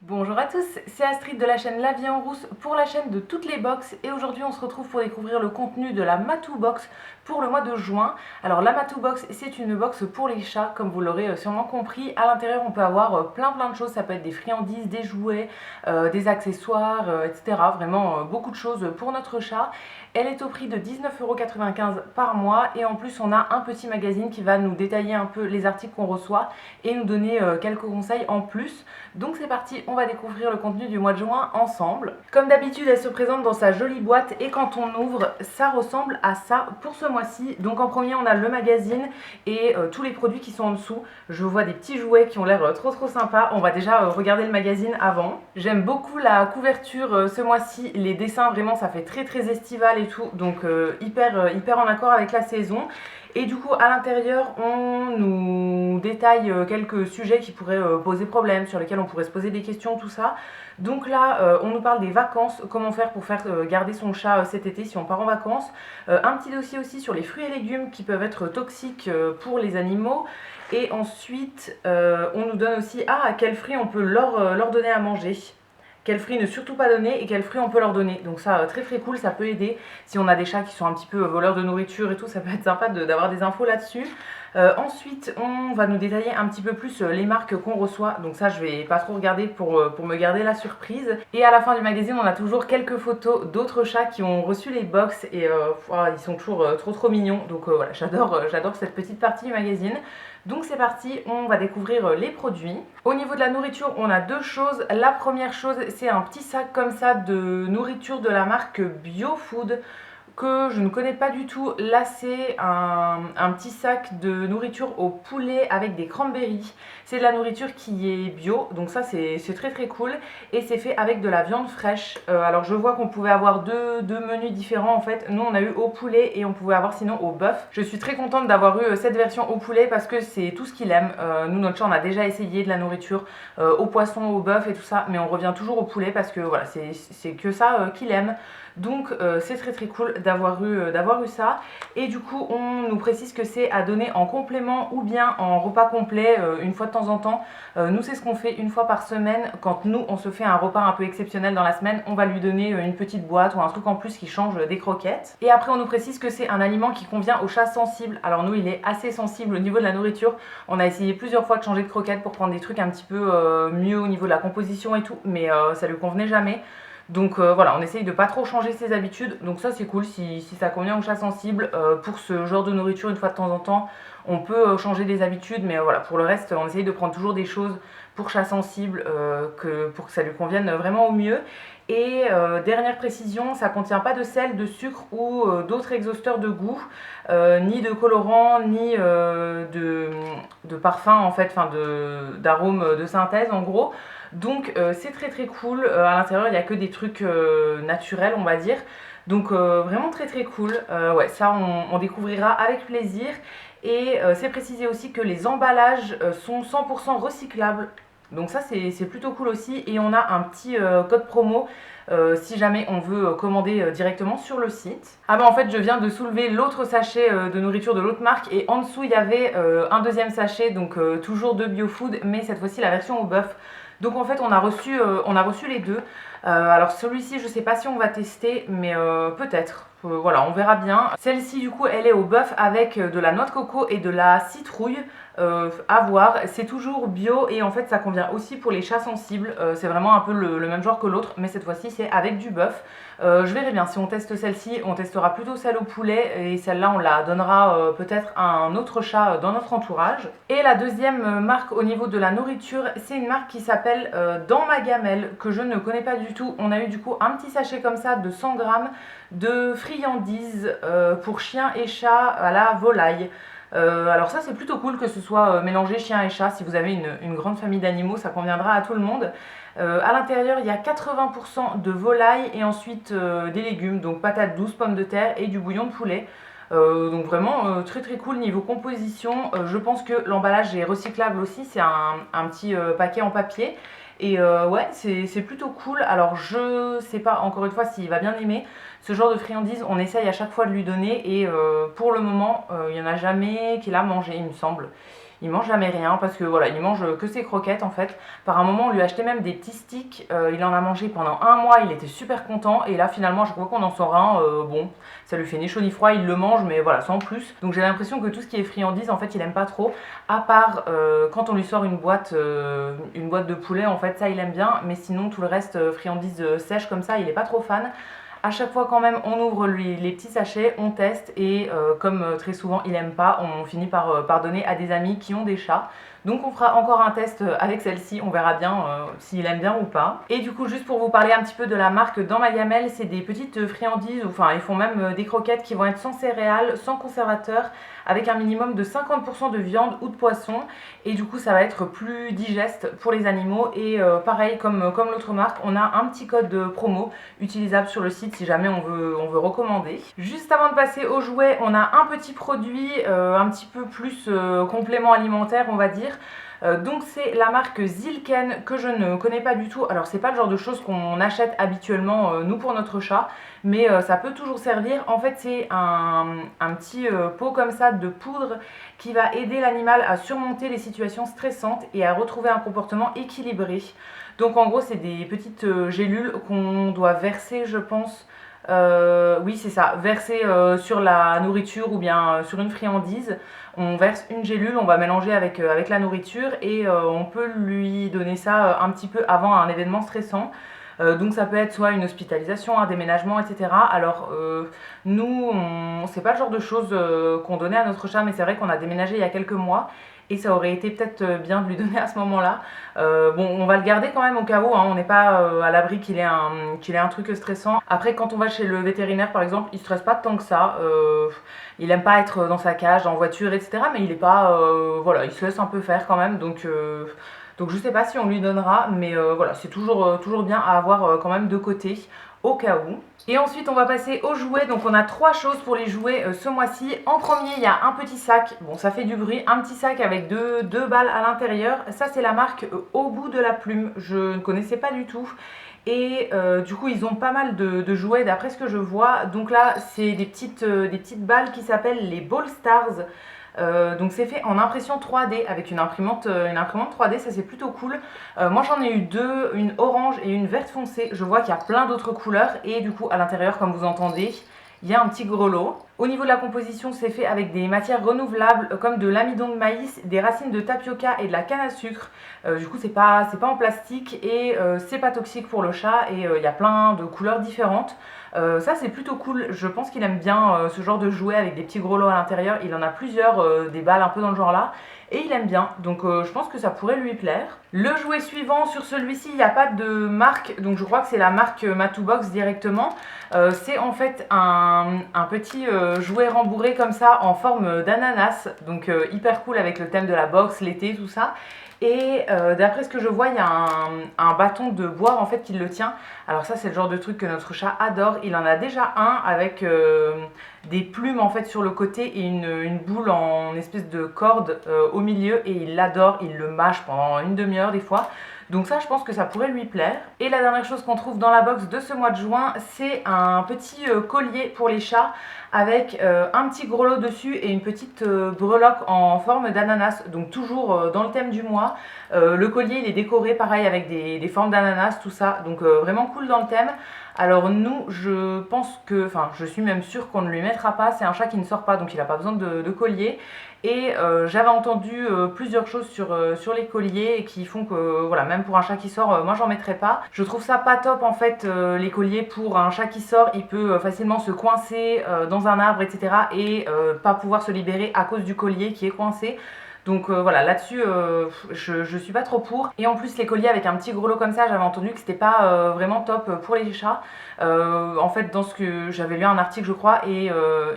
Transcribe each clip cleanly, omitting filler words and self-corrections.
Bonjour à tous, c'est Astrid de la chaîne La Vie en Rousse pour la chaîne de toutes les box et aujourd'hui on se retrouve pour découvrir le contenu de la Matou Box pour le mois de juin. Alors la Matou Box c'est une box pour les chats comme vous l'aurez sûrement compris. À l'intérieur on peut avoir plein de choses, ça peut être des friandises, des jouets, des accessoires, etc. Vraiment beaucoup de choses pour notre chat. Elle est au prix de 19,95 € par mois et en plus on a un petit magazine qui va nous détailler un peu les articles qu'on reçoit et nous donner quelques conseils en plus. Donc c'est parti, on va découvrir le contenu du mois de juin ensemble. Comme d'habitude, elle se présente dans sa jolie boîte et quand on ouvre, ça ressemble à ça pour ce mois-ci. Donc en premier, on a le magazine et tous les produits qui sont en dessous. Je vois des petits jouets qui ont l'air trop sympas. On va déjà regarder le magazine avant. J'aime beaucoup la couverture ce mois-ci. Les dessins, vraiment, ça fait très estival et tout. Donc hyper en accord avec la saison. Et du coup, à l'intérieur, on nous détaille quelques sujets qui pourraient poser problème, sur lesquels on pourrait se poser des questions, tout ça. Donc là, on nous parle des vacances, comment faire pour faire garder son chat cet été si on part en vacances. Un petit dossier aussi sur les fruits et légumes qui peuvent être toxiques pour les animaux. Et ensuite, on nous donne aussi à quels fruits on peut leur donner à manger. Quels fruits ne surtout pas donner et quels fruits on peut leur donner. Donc ça, très cool, ça peut aider. Si on a des chats qui sont un petit peu voleurs de nourriture et tout, ça peut être sympa d'avoir des infos là-dessus. Ensuite, on va nous détailler un petit peu plus les marques qu'on reçoit. Donc ça, je vais pas trop regarder pour me garder la surprise. Et à la fin du magazine, on a toujours quelques photos d'autres chats qui ont reçu les box. Et ils sont toujours trop mignons. Donc voilà, j'adore cette petite partie du magazine. Donc c'est parti, on va découvrir les produits. Au niveau de la nourriture, on a deux choses. La première chose, c'est un petit sac comme ça de nourriture de la marque BioFood que je ne connais pas du tout. Là, c'est un petit sac de nourriture au poulet avec des cranberries. C'est de la nourriture qui est bio, donc ça c'est très cool. Et c'est fait avec de la viande fraîche. Alors je vois qu'on pouvait avoir deux menus différents en fait. Nous on a eu au poulet et on pouvait avoir sinon au bœuf. Je suis très contente d'avoir eu cette version au poulet parce que c'est tout ce qu'il aime. Nous notre chat on a déjà essayé de la nourriture au poisson, au bœuf et tout ça, mais on revient toujours au poulet parce que voilà c'est que ça qu'il aime. Donc c'est très cool d'avoir eu ça. Et du coup on nous précise que c'est à donner en complément ou bien en repas complet une fois de temps en temps. Nous c'est ce qu'on fait une fois par semaine. Quand nous on se fait un repas un peu exceptionnel dans la semaine, on va lui donner une petite boîte ou un truc en plus qui change des croquettes. Et après on nous précise que c'est un aliment qui convient aux chats sensibles. Alors nous il est assez sensible au niveau de la nourriture. On a essayé plusieurs fois de changer de croquettes pour prendre des trucs un petit peu mieux au niveau de la composition et tout, mais ça lui convenait jamais. Donc voilà, on essaye de pas trop changer ses habitudes. Donc ça c'est cool si ça convient aux chats sensibles. Pour ce genre de nourriture, une fois de temps en temps, on peut changer des habitudes. Mais voilà, pour le reste, on essaye de prendre toujours des choses pour chats sensibles pour que ça lui convienne vraiment au mieux. Et dernière précision, ça contient pas de sel, de sucre ou d'autres exhausteurs de goût, ni de colorant, ni de parfum en fait, enfin d'arômes de synthèse en gros. Donc c'est très cool. À l'intérieur il n'y a que des trucs naturels on va dire. Donc vraiment très cool. Ouais, ça on découvrira avec plaisir. Et c'est précisé aussi que les emballages sont 100% recyclables. Donc ça c'est plutôt cool aussi. Et on a un petit code promo si jamais on veut commander directement sur le site. Ah bah en fait je viens de soulever l'autre sachet de nourriture de l'autre marque et en dessous il y avait un deuxième sachet, donc toujours de BioFood, mais cette fois-ci la version au bœuf. Donc en fait on a reçu les deux. Alors celui-ci je sais pas si on va tester, mais peut-être. Voilà, on verra bien. Celle-ci du coup elle est au bœuf avec de la noix de coco et de la citrouille. À voir, c'est toujours bio et en fait ça convient aussi pour les chats sensibles. C'est vraiment un peu le même genre que l'autre, mais cette fois-ci c'est avec du bœuf. Je verrai bien, si on teste celle-ci, on testera plutôt celle au poulet et celle-là on la donnera peut-être à un autre chat dans notre entourage. Et la deuxième marque au niveau de la nourriture, c'est une marque qui s'appelle Dans ma gamelle, que je ne connais pas du tout. On a eu du coup un petit sachet comme ça de 100 grammes de friandises pour chiens et chats à la volaille. Alors ça c'est plutôt cool que ce soit mélangé chien et chat. Si vous avez une grande famille d'animaux, ça conviendra à tout le monde. À l'intérieur il y a 80% de volaille et ensuite des légumes, donc patates douces, pommes de terre et du bouillon de poulet. Donc vraiment très cool niveau composition. Je pense que l'emballage est recyclable aussi, c'est un petit paquet en papier. Et ouais, c'est plutôt cool. Alors je sais pas encore une fois s'il va bien aimer. Ce genre de friandises, on essaye à chaque fois de lui donner et pour le moment, il n'y en a jamais qu'il a mangé, il me semble. il mange jamais rien parce que voilà, il mange que ses croquettes en fait. Par un moment, on lui achetait même des petits sticks, il en a mangé pendant un mois, il était super content et là finalement, à chaque fois qu'on en sort un, bon, ça lui fait ni chaud ni froid, il le mange mais voilà, sans plus. Donc j'ai l'impression que tout ce qui est friandise, en fait, il aime pas trop, à part quand on lui sort une boîte de poulet, en fait, ça il aime bien, mais sinon tout le reste, friandise sèche comme ça, il est pas trop fan. À chaque fois quand même on ouvre lui les petits sachets, on teste et comme très souvent il aime pas, on finit par donner à des amis qui ont des chats. Donc on fera encore un test avec celle-ci, on verra bien s'il aime bien ou pas. Et du coup juste pour vous parler un petit peu de la marque dans ma gamelle, c'est des petites friandises, enfin ils font même des croquettes qui vont être sans céréales, sans conservateur, avec un minimum de 50% de viande ou de poisson. Et du coup ça va être plus digeste pour les animaux. Et pareil comme l'autre marque, on a un petit code de promo utilisable sur le site si jamais on veut recommander. Juste avant de passer aux jouets, on a un petit produit un petit peu plus complément alimentaire on va dire. Donc c'est la marque Zilken que je ne connais pas du tout. Alors c'est pas le genre de choses qu'on achète habituellement nous pour notre chat, mais ça peut toujours servir. En fait c'est un petit pot comme ça de poudre qui va aider l'animal à surmonter les situations stressantes et à retrouver un comportement équilibré. Donc en gros c'est des petites gélules qu'on doit verser je pense. Oui c'est ça, verser sur la nourriture ou bien sur une friandise. On verse une gélule, on va mélanger avec la nourriture et on peut lui donner ça un petit peu avant un événement stressant. Donc ça peut être soit une hospitalisation, un déménagement, etc. Alors nous, c'est pas le genre de choses qu'on donnait à notre chat, mais c'est vrai qu'on a déménagé il y a quelques mois et ça aurait été peut-être bien de lui donner à ce moment-là. Bon, on va le garder quand même au cas où, hein, on n'est pas à l'abri qu'il ait un truc stressant. Après, quand on va chez le vétérinaire par exemple, il stresse pas tant que ça. Il aime pas être dans sa cage, en voiture, etc. Mais il est pas, voilà, il se laisse un peu faire quand même. Donc je sais pas si on lui donnera, mais voilà, c'est toujours bien à avoir quand même de côté au cas où. Et ensuite on va passer aux jouets. Donc on a 3 choses pour les jouets ce mois-ci. En premier il y a un petit sac, bon ça fait du bruit, un petit sac avec deux balles à l'intérieur. Ça c'est la marque Au bout de la plume, je ne connaissais pas du tout. Et du coup ils ont pas mal de jouets d'après ce que je vois. Donc là c'est des petites balles qui s'appellent les Ball Stars. Donc c'est fait en impression 3D avec une imprimante 3D, ça c'est plutôt cool. Moi j'en ai eu deux, une orange et une verte foncée. Je vois qu'il y a plein d'autres couleurs et du coup à l'intérieur comme vous entendez, il y a un petit grelot. Au niveau de la composition, c'est fait avec des matières renouvelables comme de l'amidon de maïs, des racines de tapioca et de la canne à sucre. Du coup c'est pas en plastique et c'est pas toxique pour le chat et il y a plein de couleurs différentes. Ça c'est plutôt cool, je pense qu'il aime bien ce genre de jouet avec des petits grelots à l'intérieur. Il en a plusieurs, des balles un peu dans le genre là. Et il aime bien, donc je pense que ça pourrait lui plaire. Le jouet suivant, sur celui-ci, il n'y a pas de marque, donc je crois que c'est la marque Matoubox directement. C'est en fait un petit jouet rembourré comme ça en forme d'ananas, donc hyper cool avec le thème de la boxe, l'été, tout ça. Et d'après ce que je vois, il y a un bâton de bois en fait qui le tient. Alors ça c'est le genre de truc que notre chat adore. Il en a déjà un avec des plumes en fait sur le côté et une boule en espèce de corde au milieu et il l'adore, il le mâche pendant une demi-heure des fois. Donc ça je pense que ça pourrait lui plaire. Et la dernière chose qu'on trouve dans la box de ce mois de juin, c'est un petit collier pour les chats avec un petit grelot dessus et une petite breloque en forme d'ananas, donc toujours dans le thème du mois. Le collier il est décoré pareil avec des formes d'ananas, tout ça, donc vraiment cool dans le thème. Alors nous, je pense que, enfin je suis même sûre qu'on ne lui mettra pas, c'est un chat qui ne sort pas donc il n'a pas besoin de collier. Et j'avais entendu plusieurs choses sur les colliers qui font que voilà, même pour un chat qui sort, moi j'en mettrais pas. Je trouve ça pas top en fait, les colliers pour un chat qui sort, il peut facilement se coincer dans un arbre etc. et pas pouvoir se libérer à cause du collier qui est coincé. Donc voilà, là-dessus, je suis pas trop pour. Et en plus, les colliers avec un petit grelot comme ça, j'avais entendu que c'était pas vraiment top pour les chats. En fait, dans ce que j'avais lu un article, je crois, et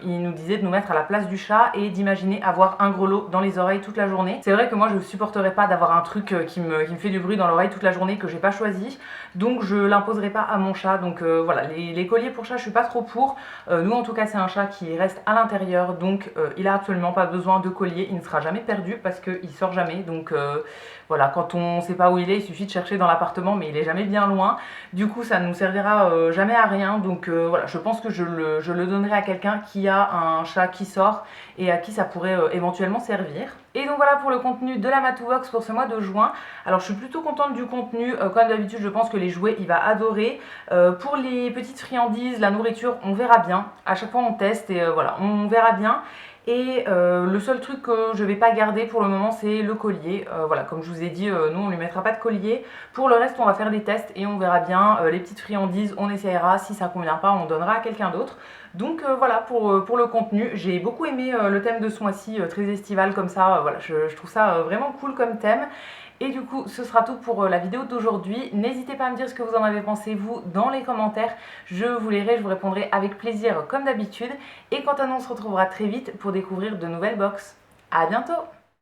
il nous disait de nous mettre à la place du chat et d'imaginer avoir un grelot dans les oreilles toute la journée. C'est vrai que moi, je supporterais pas d'avoir un truc qui me fait du bruit dans l'oreille toute la journée que j'ai pas choisi. Donc je l'imposerai pas à mon chat. Donc voilà, les colliers pour chat, je suis pas trop pour. Nous, en tout cas, c'est un chat qui reste à l'intérieur, donc il a absolument pas besoin de collier, il ne sera jamais perdu. parce qu'il sort jamais. Donc voilà, quand on sait pas où il suffit de chercher dans l'appartement, mais il est jamais bien loin. Du coup, ça ne nous servira jamais à rien. Donc voilà, je pense que je le donnerai à quelqu'un qui a un chat qui sort et à qui ça pourrait éventuellement servir. Et donc voilà pour le contenu de la Matou Box pour ce mois de juin. Alors je suis plutôt contente du contenu, comme d'habitude je pense que les jouets il va adorer. Pour les petites friandises, la nourriture, on verra bien. À chaque fois on teste et voilà, on verra bien. Et le seul truc que je vais pas garder pour le moment c'est le collier. Voilà, comme je vous ai dit, nous on lui mettra pas de collier. Pour le reste on va faire des tests et on verra bien. Les petites friandises on essayera, si ça convient pas on donnera à quelqu'un d'autre. Donc voilà pour le contenu. J'ai beaucoup aimé le thème de ce mois-ci, très estival comme ça. Voilà, je trouve ça vraiment cool comme thème. Et du coup, ce sera tout pour la vidéo d'aujourd'hui. N'hésitez pas à me dire ce que vous en avez pensé, vous, dans les commentaires. Je vous lirai, je vous répondrai avec plaisir, comme d'habitude. Et quant à nous, on se retrouvera très vite pour découvrir de nouvelles box. À bientôt!